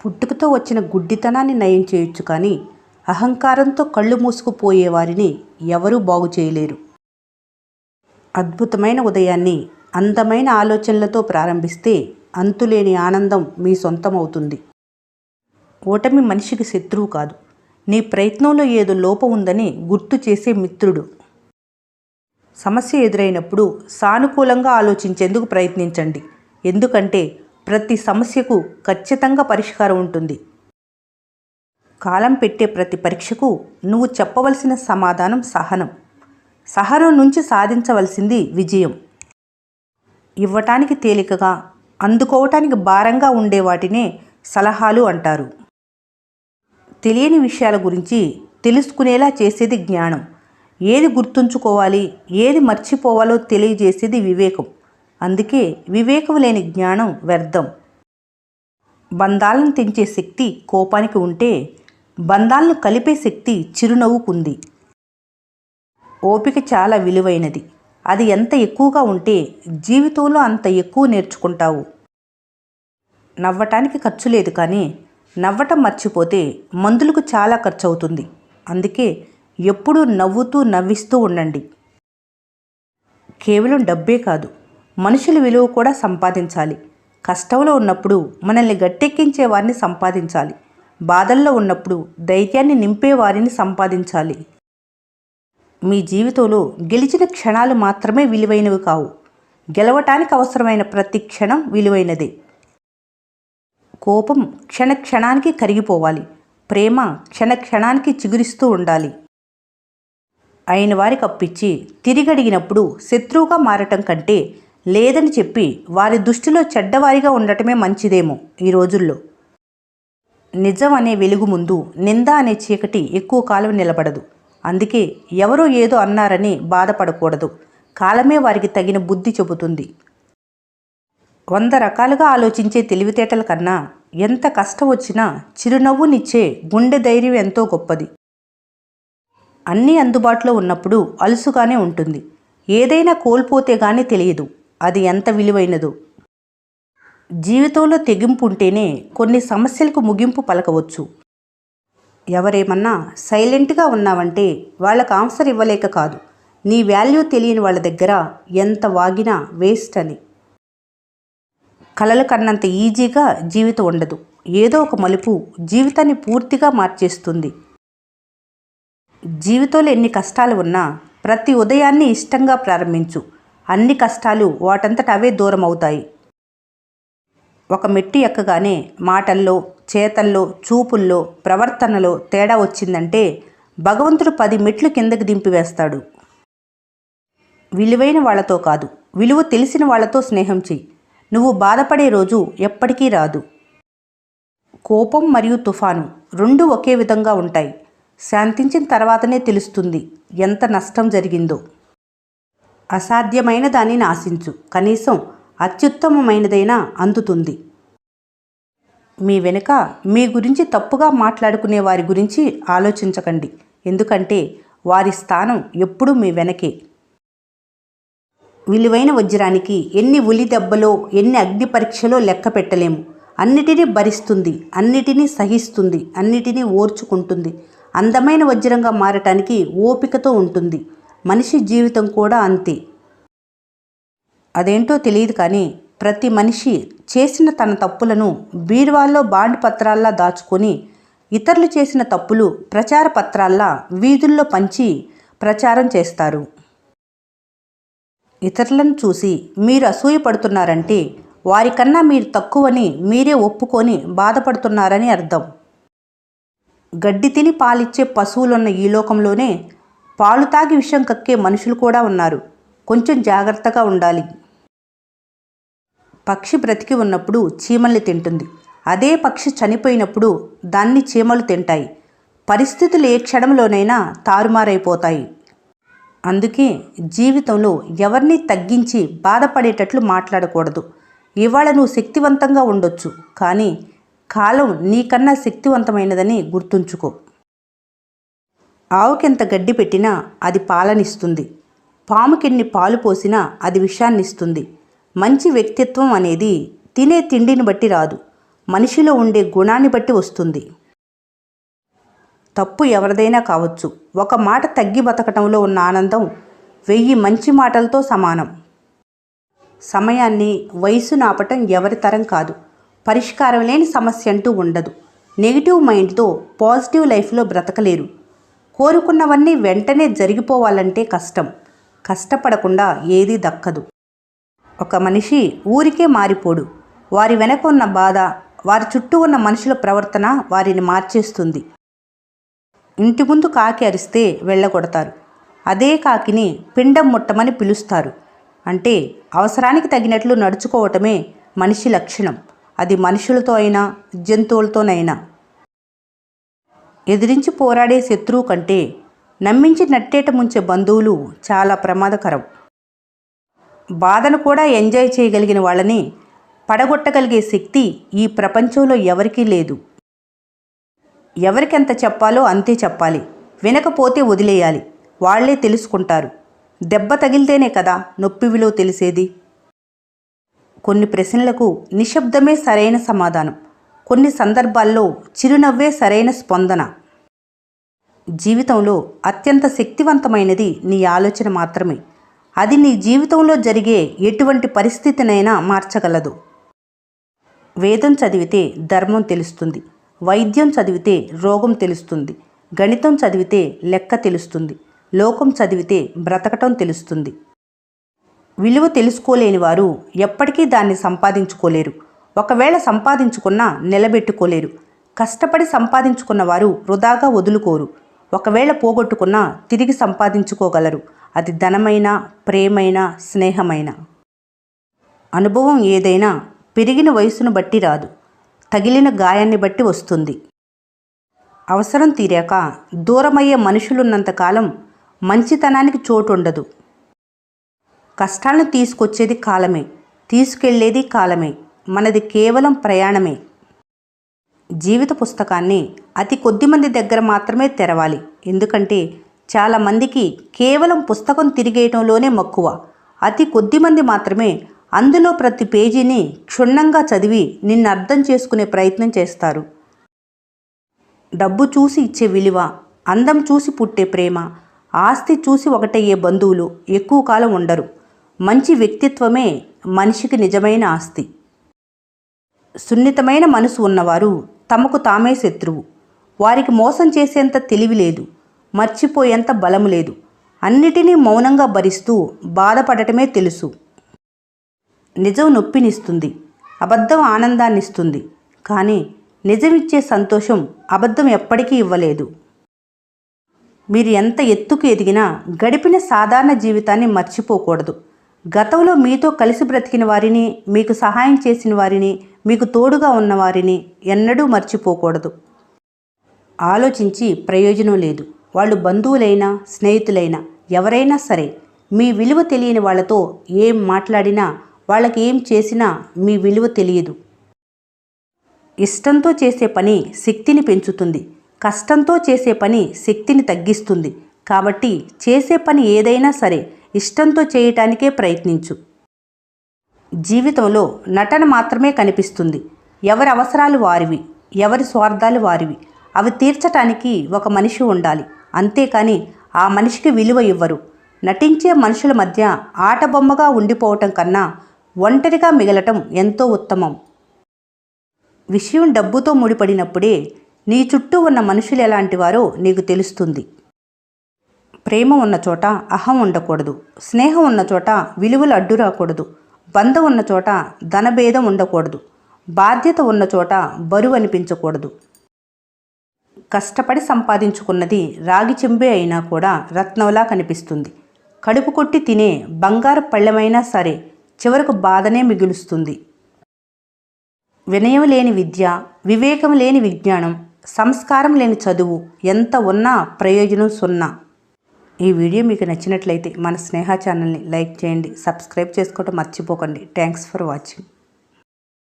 పుట్టుకతో వచ్చిన గుడ్డితనాన్ని నయం చేయొచ్చు కానీ అహంకారంతో కళ్ళు మూసుకుపోయే వారిని ఎవరూ బాగు చేయలేరు. అద్భుతమైన ఉదయాన్ని అందమైన ఆలోచనలతో ప్రారంభిస్తే అంతులేని ఆనందం మీ సొంతమవుతుంది. ఓటమి మనిషికి శత్రువు కాదు, నీ ప్రయత్నంలో ఏదో లోపం ఉందని గుర్తు చేసే మిత్రుడు. సమస్య ఎదురైనప్పుడు సానుకూలంగా ఆలోచించేందుకు ప్రయత్నించండి, ఎందుకంటే ప్రతి సమస్యకు ఖచ్చితంగా పరిష్కారం ఉంటుంది. కాలం పెట్టే ప్రతి పరీక్షకు నువ్వు చెప్పవలసిన సమాధానం సహనం. సహనం నుంచి సాధించవలసింది విజయం. ఇవ్వటానికి తేలికగా, అందుకోవటానికి భారంగా ఉండే వాటినే సలహాలు అంటారు. తెలియని విషయాల గురించి తెలుసుకునేలా చేసేది జ్ఞానం. ఏది గుర్తుంచుకోవాలి, ఏది మర్చిపోవాలో తెలియజేసేది వివేకం. అందుకే వివేకం లేని జ్ఞానం వ్యర్థం. బంధాలను తెంచే శక్తి కోపానికి ఉంటే బంధాలను కలిపే శక్తి చిరునవ్వుకుంది. ఓపిక చాలా విలువైనది. అది ఎంత ఎక్కువగా ఉంటే జీవితంలో అంత ఎక్కువ నేర్చుకుంటావు. నవ్వటానికి ఖర్చు లేదు, కానీ నవ్వటం మర్చిపోతే మందులకు చాలా ఖర్చు అవుతుంది. అందుకే ఎప్పుడూ నవ్వుతూ నవ్విస్తూ ఉండండి. కేవలం డబ్బే కాదు, మనుషుల విలువ కూడా సంపాదించాలి. కష్టంలో ఉన్నప్పుడు మనల్ని గట్టెక్కించే వారిని సంపాదించాలి. బాధల్లో ఉన్నప్పుడు ధైర్యాన్ని నింపే వారిని సంపాదించాలి. మీ జీవితంలో గెలిచిన క్షణాలు మాత్రమే విలువైనవి కావు, గెలవటానికి అవసరమైన ప్రతి క్షణం విలువైనదే. కోపం క్షణక్షణానికి కరిగిపోవాలి, ప్రేమ క్షణక్షణానికి చిగురిస్తూ ఉండాలి. అయిన వారికి అప్పిచ్చి తిరిగి అడిగినప్పుడు శత్రువుగా మారటం కంటే లేదని చెప్పి వారి దృష్టిలో చెడ్డవారిగా ఉండటమే మంచిదేమో ఈ రోజుల్లో. నిజం అనే వెలుగు ముందు నింద అనే చీకటి ఎక్కువ కాలం నిలబడదు. అందుకే ఎవరో ఏదో అన్నారని బాధపడకూడదు. కాలమే వారికి తగిన బుద్ధి చెబుతుంది. 100 రకాలుగా ఆలోచించే తెలివితేటల కన్నా ఎంత కష్టం వచ్చినా చిరునవ్వునిచ్చే గుండె ధైర్యం ఎంతో గొప్పది. అన్నీ అందుబాటులో ఉన్నప్పుడు అలుసుగానే ఉంటుంది. ఏదైనా కోల్పోతే గానీ తెలియదు అది ఎంత విలువైనదో. జీవితంలో తెగింపు ఉంటేనే కొన్ని సమస్యలకు ముగింపు పలకవచ్చు. ఎవరేమన్నా సైలెంట్గా ఉన్నావంటే వాళ్ళకు ఆన్సర్ ఇవ్వలేక కాదు, నీ వాల్యూ తెలియని వాళ్ళ దగ్గర ఎంత వాగినా వేస్ట్ అని. కలలు కన్నంత ఈజీగా జీవితం ఉండదు. ఏదో ఒక మలుపు జీవితాన్ని పూర్తిగా మార్చేస్తుంది. జీవితంలో ఎన్ని కష్టాలు ఉన్నా ప్రతి ఉదయాన్ని ఇష్టంగా ప్రారంభించు. అన్ని కష్టాలు వాటంతట అవే దూరం అవుతాయి. ఒక మెట్టు ఎక్కగానే మాటల్లో, చేతల్లో, చూపుల్లో, ప్రవర్తనలో తేడా వచ్చిందంటే భగవంతుడు 10 మెట్లు కిందకి దింపివేస్తాడు. విలువైన వాళ్లతో కాదు, విలువ తెలిసిన వాళ్లతో స్నేహం చెయ్యి. నువ్వు బాధపడే రోజు ఎప్పటికీ రాదు. కోపం మరియు తుఫాను రెండూ ఒకే విధంగా ఉంటాయి. శాంతించిన తర్వాతనే తెలుస్తుంది ఎంత నష్టం జరిగిందో. అసాధ్యమైన దానిని ఆశించు, కనీసం అత్యుత్తమమైనదైనా అందుతుంది. మీ వెనుక మీ గురించి తప్పుగా మాట్లాడుకునే వారి గురించి ఆలోచించకండి, ఎందుకంటే వారి స్థానం ఎప్పుడూ మీ వెనకే. విలువైన వజ్రానికి ఎన్ని ఉలి దెబ్బలో, ఎన్ని అగ్ని పరీక్షలో లెక్క పెట్టలేము. అన్నిటినీ భరిస్తుంది, అన్నిటినీ సహిస్తుంది, అన్నిటినీ ఓర్చుకుంటుంది. అందమైన వజ్రంగా మారటానికి ఓపికతో ఉంటుంది. మనిషి జీవితం కూడా అంతే. అదేంటో తెలియదు కానీ ప్రతి మనిషి చేసిన తన తప్పులను బీరువాల్లో బాండ్ పత్రాల్లా దాచుకొని ఇతరులు చేసిన తప్పులు ప్రచార పత్రాల్లా వీధుల్లో పంచి ప్రచారం చేస్తారు. ఇతరులను చూసి మీరు అసూయపడుతున్నారంటే వారికన్నా మీరు తక్కువని మీరే ఒప్పుకొని బాధపడుతున్నారని అర్థం. గడ్డి తిని పాలిచ్చే పశువులున్న ఈ లోకంలోనే పాలు తాగి విషం కక్కే మనుషులు కూడా ఉన్నారు. కొంచెం జాగ్రత్తగా ఉండాలి. పక్షి బ్రతికి ఉన్నప్పుడు చీమల్ని తింటుంది, అదే పక్షి చనిపోయినప్పుడు దాన్ని చీమలు తింటాయి. పరిస్థితులు ఏ క్షణంలోనైనా తారుమారైపోతాయి. అందుకే జీవితంలో ఎవరిని తగ్గించి బాధపడేటట్లు మాట్లాడకూడదు. ఇవాళ నువ్వు శక్తివంతంగా ఉండొచ్చు, కానీ కాలం నీకన్నా శక్తివంతమైనదని గుర్తుంచుకో. ఆవుకెంత గడ్డి పెట్టినా అది పాలనిస్తుంది. పాముకెన్ని పాలు పోసినా అది విషాన్నిస్తుంది. మంచి వ్యక్తిత్వం అనేది తినే తిండిని బట్టి రాదు, మనిషిలో ఉండే గుణాన్ని బట్టి వస్తుంది. తప్పు ఎవరిదైనా కావచ్చు. ఒక మాట తగ్గి బతకటంలో ఉన్న ఆనందం 1000 మంచి మాటలతో సమానం. సమయాన్ని, వయసును ఆపటం ఎవరి తరం కాదు. పరిష్కారం లేని సమస్య అంటూ ఉండదు. నెగిటివ్ మైండ్తో పాజిటివ్ లైఫ్లో బ్రతకలేరు. కోరుకున్నవన్నీ వెంటనే జరిగిపోవాలంటే కష్టం. కష్టపడకుండా ఏదీ దక్కదు. ఒక మనిషి ఊరికే మారిపోడు. వారి వెనక ఉన్న బాధ, వారి చుట్టూ ఉన్న మనుషుల ప్రవర్తన వారిని మార్చేస్తుంది. ఇంటి ముందు కాకి అరిస్తే వెళ్ళగొడతారు. అదే కాకిని పిండం ముట్టమని పిలుస్తారు. అంటే అవసరానికి తగినట్లు నడుచుకోవటమే మనిషి లక్షణం. అది మనుషులతో అయినా జంతువులతోనైనా. ఎదిరించి పోరాడే శత్రువు కంటే నమ్మించి నట్టేట ముంచే బంధువులు చాలా ప్రమాదకరం. బాధను కూడా ఎంజాయ్ చేయగలిగిన వాళ్ళని పడగొట్టగలిగే శక్తి ఈ ప్రపంచంలో ఎవరికీ లేదు. ఎవరికెంత చెప్పాలో అంతే చెప్పాలి. వినకపోతే వదిలేయాలి. వాళ్లే తెలుసుకుంటారు. దెబ్బ తగిలితేనే కదా నొప్పి విలువ తెలిసేది. కొన్ని ప్రశ్నలకు నిశ్శబ్దమే సరైన సమాధానం. కొన్ని సందర్భాల్లో చిరునవ్వే సరైన స్పందన. జీవితంలో అత్యంత శక్తివంతమైనది నీ ఆలోచన మాత్రమే. అది నీ జీవితంలో జరిగే ఎటువంటి పరిస్థితినైనా మార్చగలదు. వేదం చదివితే ధర్మం తెలుస్తుంది. వైద్యం చదివితే రోగం తెలుస్తుంది. గణితం చదివితే లెక్క తెలుస్తుంది. లోకం చదివితే బ్రతకటం తెలుస్తుంది. విలువ తెలుసుకోలేని వారు ఎప్పటికీ దాన్ని సంపాదించుకోలేరు. ఒకవేళ సంపాదించుకున్నా నిలబెట్టుకోలేరు. కష్టపడి సంపాదించుకున్న వారు వృధాగా వదులుకోరు. ఒకవేళ పోగొట్టుకున్నా తిరిగి సంపాదించుకోగలరు. అది ధనమైనా, ప్రేమైనా, స్నేహమైనా. అనుభవం ఏదైనా పెరిగిన వయసును బట్టి రాదు. తగిలిన గాయాన్ని బట్టి వస్తుంది. అవసరం తీరాక దూరమయ్యే మనుషులున్నంతకాలం మంచితనానికి చోటు ఉండదు. కష్టాలను తీసుకొచ్చేది కాలమే, తీసుకెళ్లేది కాలమే. మనది కేవలం ప్రయాణమే. జీవిత పుస్తకాన్ని అతి కొద్ది మంది దగ్గర మాత్రమే తెరవాలి. ఎందుకంటే చాలామందికి కేవలం పుస్తకం తిరిగేయటంలోనే మక్కువ. అతి కొద్ది మంది మాత్రమే అందులో ప్రతి పేజీని క్షుణ్ణంగా చదివి నిన్ను అర్థం చేసుకునే ప్రయత్నం చేస్తారు. డబ్బు చూసి ఇచ్చే విలువ, అందం చూసి పుట్టే ప్రేమ, ఆస్తి చూసి ఒకటయ్యే బంధువులు ఎక్కువ కాలం ఉండరు. మంచి వ్యక్తిత్వమే మనిషికి నిజమైన ఆస్తి. సున్నితమైన మనసు ఉన్నవారు తమకు తామే శత్రువు. వారికి మోసం చేసేంత తెలివి లేదు, మర్చిపోయేంత బలము లేదు. అన్నిటినీ మౌనంగా భరిస్తూ బాధపడటమే తెలుసు. నిజం నొప్పినిస్తుంది, అబద్ధం ఆనందాన్నిస్తుంది. కానీ నిజమిచ్చే సంతోషం అబద్ధం ఎప్పటికీ ఇవ్వలేదు. మీరు ఎంత ఎత్తుకు ఎదిగినా గడిపిన సాధారణ జీవితాన్ని మర్చిపోకూడదు. గతంలో మీతో కలిసి బ్రతికిన వారిని, మీకు సహాయం చేసిన వారిని, మీకు తోడుగా ఉన్నవారిని ఎన్నడూ మర్చిపోకూడదు. ఆలోచించి ప్రయోజనం లేదు. వాళ్ళు బంధువులైనా, స్నేహితులైనా, ఎవరైనా సరే. మీ విలువ తెలియని వాళ్ళతో ఏం మాట్లాడినా, వాళ్ళకి ఏం చేసినా మీ విలువ తెలియదు. ఇష్టంతో చేసే పని శక్తిని పెంచుతుంది. కష్టంతో చేసే పని శక్తిని తగ్గిస్తుంది. కాబట్టి చేసే పని ఏదైనా సరే ఇష్టంతో చేయటానికే ప్రయత్నించు. జీవితంలో నటన మాత్రమే కనిపిస్తుంది. ఎవరి అవసరాలు వారివి, ఎవరి స్వార్థాలు వారివి. అవి తీర్చటానికి ఒక మనిషి ఉండాలి. అంతేకాని ఆ మనిషికి విలువ ఇవ్వరు. నటించే మనుషుల మధ్య ఆటబొమ్మగా ఉండిపోవటం కన్నా ఒంటరిగా మిగలటం ఎంతో ఉత్తమం. విషయం డబ్బుతో ముడిపడినప్పుడే నీ చుట్టూ ఉన్న మనుషులు ఎలాంటి వారో నీకు తెలుస్తుంది. ప్రేమ ఉన్న చోట అహం ఉండకూడదు. స్నేహం ఉన్న చోట విలువలు అడ్డు రాకూడదు. బంధం ఉన్న చోట ధనభేదం ఉండకూడదు. బాధ్యత ఉన్న చోట బరువు అనిపించకూడదు. కష్టపడి సంపాదించుకున్నది రాగి చెంబే అయినా కూడా రత్నంలా కనిపిస్తుంది. కడుపు కొట్టి తినే బంగారు పళ్ళెమైనా సరే చివరకు బాధనే మిగులుస్తుంది. వినయం లేని విద్య, వివేకం లేని విజ్ఞానం, సంస్కారం లేని చదువు ఎంత ఉన్నా ప్రయోజనం సున్నా. ఈ వీడియో మీకు నచ్చినట్లయితే మన స్నేహ ఛానల్ని లైక్ చేయండి, సబ్స్క్రైబ్ చేసుకోవడం మర్చిపోకండి. Thanks for watching.